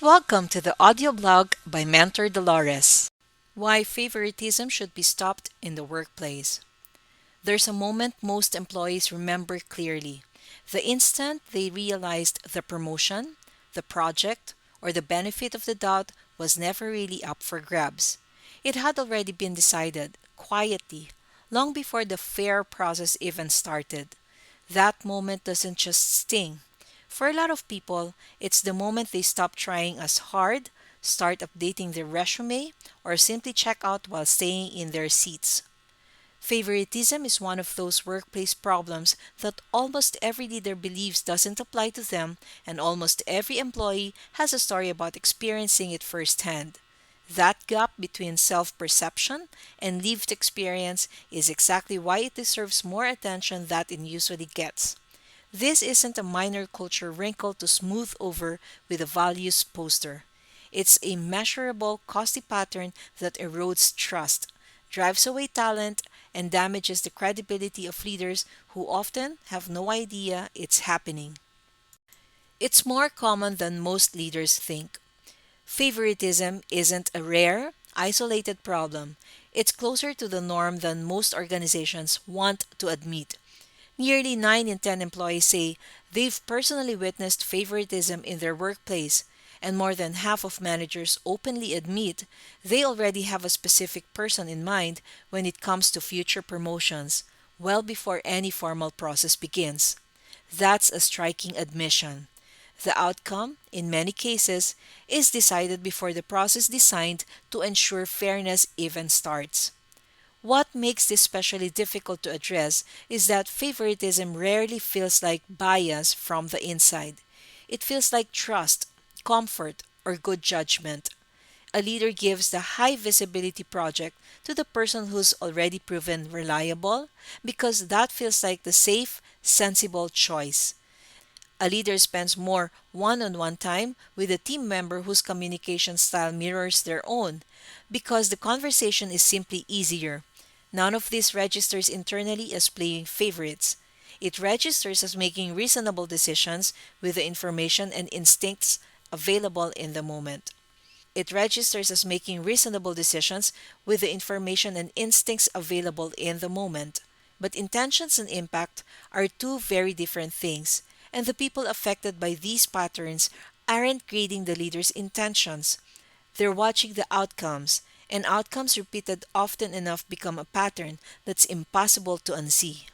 Welcome to the audio blog by Mentor Dolores. Why favoritism should be stopped in the workplace. There's a moment most employees remember clearly. The instant they realized the promotion, the project, or the benefit of the doubt was never really up for grabs. It had already been decided, quietly, long before the fair process even started. That moment doesn't just sting. For a lot of people, it's the moment they stop trying as hard, start updating their resume, or simply check out while staying in their seats. Favoritism is one of those workplace problems that almost every leader believes doesn't apply to them, and almost every employee has a story about experiencing it firsthand. That gap between self perception and lived experience is exactly why it deserves more attention than it usually gets. This isn't a minor culture wrinkle to smooth over with a values poster. It's a measurable, costly pattern that erodes trust, drives away talent, and damages the credibility of leaders who often have no idea it's happening. It's more common than most leaders think. Favoritism isn't a rare, isolated problem. It's closer to the norm than most organizations want to admit. Nearly 9 in 10 employees say they've personally witnessed favoritism in their workplace, and more than half of managers openly admit they already have a specific person in mind when it comes to future promotions, well before any formal process begins. That's a striking admission. The outcome, in many cases, is decided before the process designed to ensure fairness even starts. What makes this especially difficult to address is that favoritism rarely feels like bias from the inside. It feels like trust, comfort, or good judgment. A leader gives the high visibility project to the person who's already proven reliable because that feels like the safe, sensible choice. A leader spends more one on one time with a team member whose communication style mirrors their own because the conversation is simply easier. None of this registers internally as playing favorites. It registers as making reasonable decisions with the information and instincts available in the moment. It registers as making reasonable decisions with the information and instincts available in the moment. But intentions and impact are two very different things, and the people affected by these patterns aren't grading the leader's intentions. They're watching the outcomes, and outcomes repeated often enough become a pattern that's impossible to unsee.